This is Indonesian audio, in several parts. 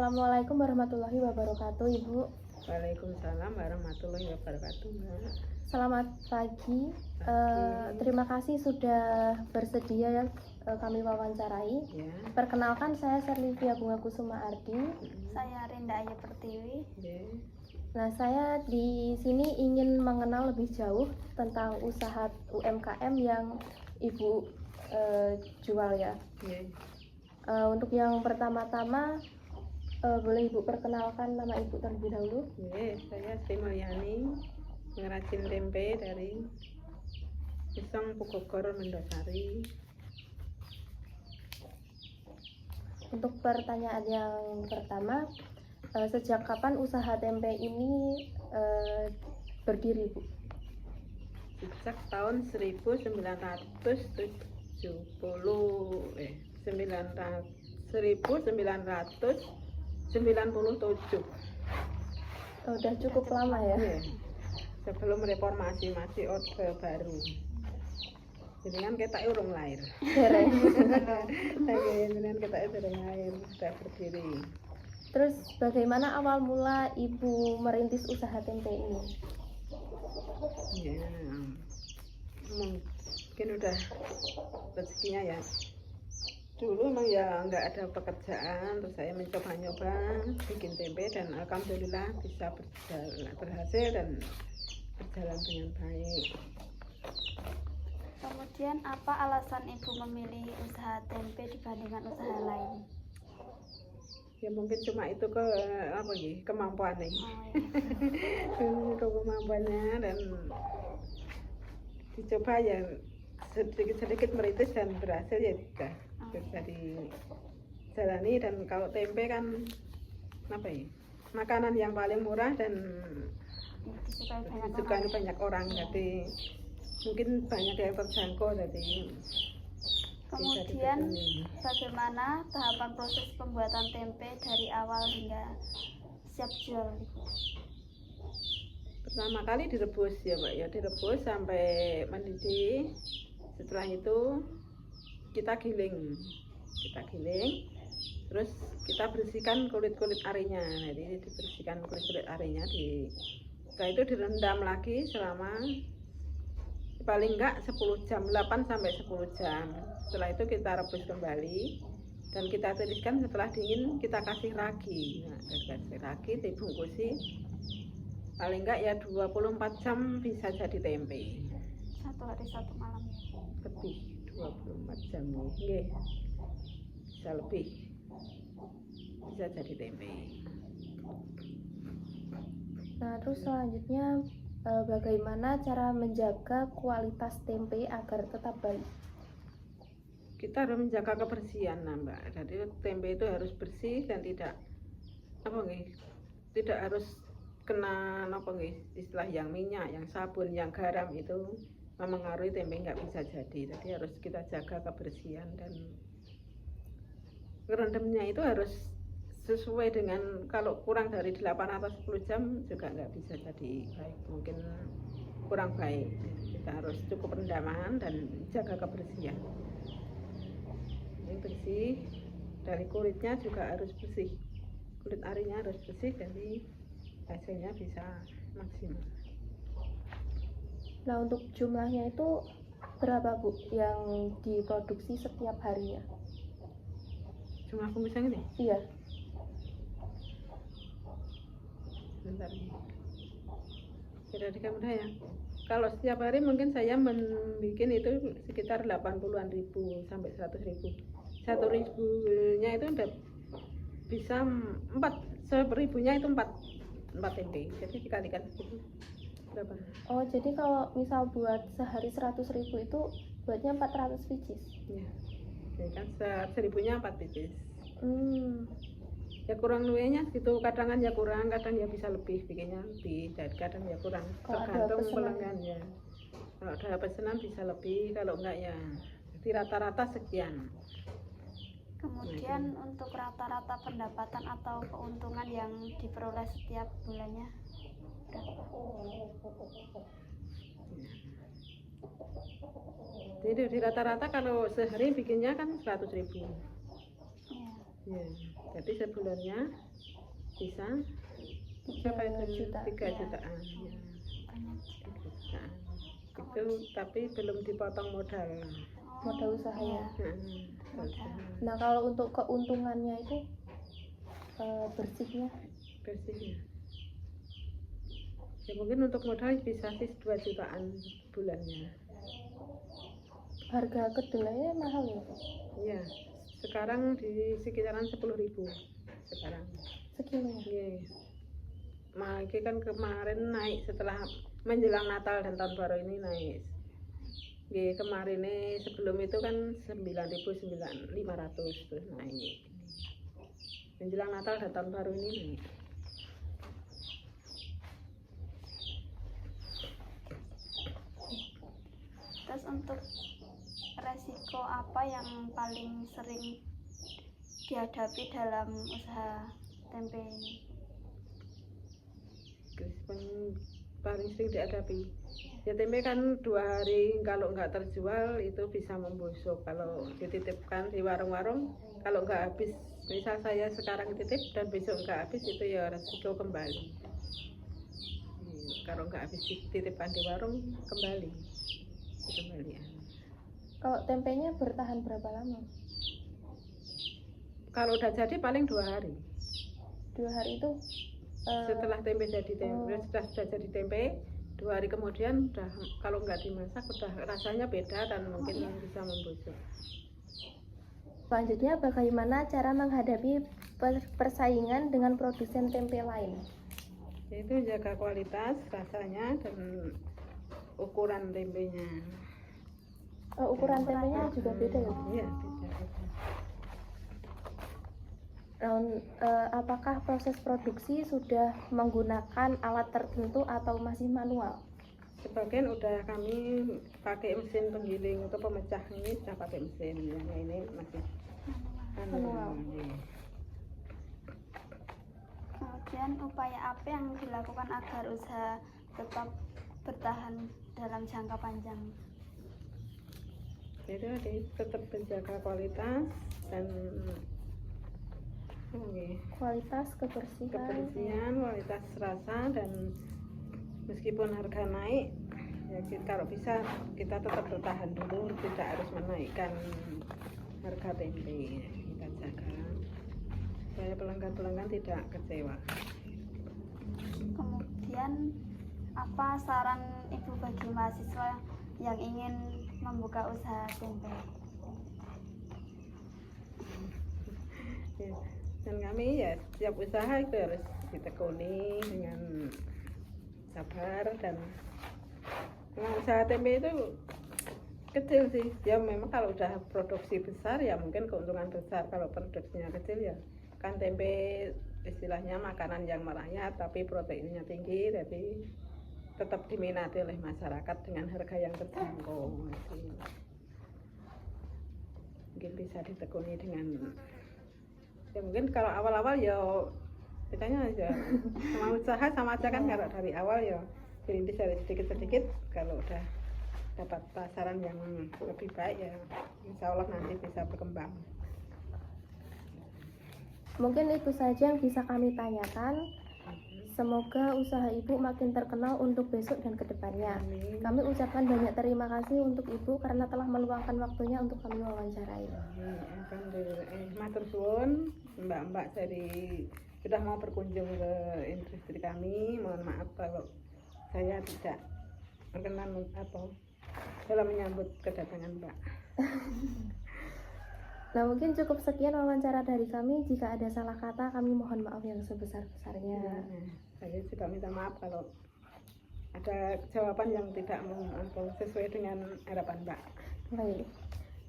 Assalamualaikum warahmatullahi wabarakatuh, Ibu. Waalaikumsalam warahmatullahi wabarakatuh, Mbak. Selamat pagi. Terima kasih sudah bersedia ya kami wawancarai. Ya. Perkenalkan, saya Serlivia Bunga Kusuma Ardi. Saya Rinda Ayu Pertiwi. Ya. Nah, saya di sini ingin mengenal lebih jauh tentang usaha UMKM yang Ibu jual ya. Ya. Untuk yang pertama-tama, boleh Ibu perkenalkan nama Ibu terlebih dahulu? Ya, saya Sri Mulyani, pengrajin tempe dari Isong Pugogor Mendosari. Untuk pertanyaan yang pertama, sejak kapan usaha tempe ini berdiri, Bu? Sejak tahun 1997. Udah cukup lama ya? Ya. Sebelum reformasi, masih orde baru. Jadi kan kita urung lahir. Dereng. Jadi kan kita urung lahir, sudah berdiri. Terus bagaimana awal mula Ibu merintis usaha tempe ini? Ya, mungkin udah rezekinya ya. Dulu emang ya nggak ada pekerjaan, terus saya mencoba-nyoba bikin tempe dan alhamdulillah bisa berhasil dan berjalan dengan baik. Kemudian apa alasan Ibu memilih usaha tempe dibandingkan usaha lain? Ya mungkin cuma itu kemampuannya. Kemampuannya dan dicoba ya sedikit-sedikit merintis dan berhasil ya sudah bisa dijalani. Dan kalau tempe kan makanan yang paling murah dan disukai banyak orang, jadi mungkin banyak yang terjangkau, jadi Kemudian bagaimana tahapan proses pembuatan tempe dari awal hingga siap jual? Pertama kali direbus ya Pak ya, direbus sampai mendidih. Setelah itu kita giling, terus kita bersihkan kulit-kulit arinya. Jadi dibersihkan kulit-kulit arinya, setelah itu direndam lagi selama paling enggak 10 jam, 8 sampai 10 jam. Setelah itu kita rebus kembali dan kita tiriskan. Setelah dingin kita kasih ragi. Nah, kasih ragi, dibungkusi. Paling enggak ya 24 jam bisa jadi tempe. Satu hari satu malam ya? Lebih 24 jam mungkin bisa lebih, bisa jadi tempe. Nah, terus selanjutnya bagaimana cara menjaga kualitas tempe agar tetap baik? Kita harus menjaga kebersihan, Mbak. Jadi tempe itu harus bersih dan tidak harus kena istilah yang minyak, yang sabun, yang garam itu memengaruhi tempe nggak bisa jadi. Jadi harus kita jaga kebersihan dan ngerendamnya itu harus sesuai dengan, kalau kurang dari 8 atau 10 jam juga nggak bisa jadi baik, mungkin kurang baik. Kita harus cukup rendaman dan jaga kebersihan. Ini bersih, dari kulitnya juga harus bersih, kulit arinya harus bersih, jadi hasilnya bisa maksimal. Nah, untuk jumlahnya itu berapa, Bu, yang diproduksi setiap harinya? Cuma aku misalnya nih? Iya. Bentar. Kira-kira mudah ya. Kalau setiap hari mungkin saya membuat itu sekitar 80-an ribu sampai 100 ribu. 1 ribunya itu udah bisa 1.000-nya itu 4 tempe. Jadi dikalikan itu berapa? Oh, jadi kalau misal buat sehari 100 ribu itu buatnya 400 pieces? Ya. Jadi kan 1.000-nya 4 pieces. Ya kurang luenya gitu, kadang kan ya kurang, kadang ya bisa lebih, bikinnya lebih, dan kadang ya kurang, tergantung pelanggan ya. Kalau ada pesanan bisa lebih, kalau enggak ya jadi rata-rata sekian. Kemudian untuk rata-rata pendapatan atau keuntungan yang diperoleh setiap bulannya berapa? Jadi di rata-rata kalau sehari bikinnya kan 100 ribu. Ya, jadi sebulannya bisa 3 juta. 3 Ya. jutaan. Ya, Banyak. 3 jutaan. Itu tapi belum dipotong modal. Modal usaha ya. Modal. Nah, kalau untuk keuntungannya itu bersihnya Bersihnya. Ya mungkin untuk modal bisa sih 2 jutaan bulannya. harga kedelainya mahal ya, Bu? Iya. Sekarang di sekitaran 10.000 sekarang. Sekilo. Iya. Ini kan kemarin naik setelah menjelang Natal dan tahun baru ini naik. Iya, kemarin sebelum itu kan 9.500 tuh naik. Menjelang Natal dan tahun baru ini naik. Terus untuk resiko apa yang paling sering dihadapi dalam usaha tempe ini? Paling sering dihadapi ya tempe kan 2 hari kalau nggak terjual itu bisa membusuk. Kalau dititipkan di warung-warung kalau nggak habis, misal saya sekarang titip dan besok nggak habis, itu ya resiko kembali. Kalau nggak habis dititipkan di warung kembali kembalian. Kalau tempenya bertahan berapa lama? Kalau udah jadi paling 2 hari 2 hari itu setelah tempe jadi tempe. Sudah jadi tempe 2 hari kemudian udah, kalau nggak dimasak udah rasanya beda dan mungkin bisa membusuk. Selanjutnya, bagaimana cara menghadapi persaingan dengan produsen tempe lain? Itu jaga kualitas, rasanya, dan ukuran tempenya. Ukuran tempenya juga beda ya? Iya, beda. Apakah proses produksi sudah menggunakan alat tertentu atau masih manual? Sebagian udah kami pakai mesin penggiling atau pemecah, ini sudah pakai mesin. Yang ini masih Manual. Iya. Kemudian upaya apa yang dilakukan agar usaha tetap bertahan dalam jangka panjang? Jadi tetap menjaga kualitas dan Kualitas, kebersihan. kualitas rasa, dan meskipun harga naik, ya kalau bisa kita tetap bertahan dulu, tidak harus menaikkan harga tempe. Kita jaga supaya pelanggan-pelanggan tidak kecewa. Kemudian apa saran Ibu bagi mahasiswa yang ingin membuka usaha tempe? Ya, dan kami ya setiap usaha itu harus ditekuni dengan sabar, dan memang usaha tempe itu kecil sih ya. Memang kalau udah produksi besar ya mungkin keuntungan besar, kalau produksinya kecil ya kan tempe istilahnya makanan yang merakyat tapi proteinnya tinggi, jadi tetap diminati oleh masyarakat dengan harga yang terjangkau. Mungkin bisa ditekuni dengan ya, mungkin kalau awal-awal ya kitanya aja sama usaha sama aja kan. Kalau dari awal ya dirintis dari sedikit-sedikit, kalau udah dapat pasaran yang lebih baik ya insya Allah nanti bisa berkembang. Mungkin itu saja yang bisa kami tanyakan. Semoga usaha Ibu makin terkenal untuk besok dan kedepannya. Amin. Kami ucapkan banyak terima kasih untuk Ibu karena telah meluangkan waktunya untuk kami wawancarai. Alhamdulillah. Matur suwun mbak-mbak dari sudah mau berkunjung ke industri kami. Mohon maaf kalau saya tidak berkenan atau dalam menyambut kedatangan Mbak. Nah, mungkin cukup sekian wawancara dari kami. Jika ada salah kata, kami mohon maaf yang sebesar-besarnya. Saya juga minta maaf kalau ada jawaban yang tidak sesuai dengan harapan Mbak. Baik.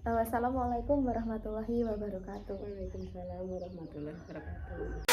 Wassalamualaikum warahmatullahi wabarakatuh. Waalaikumsalam warahmatullahi wabarakatuh.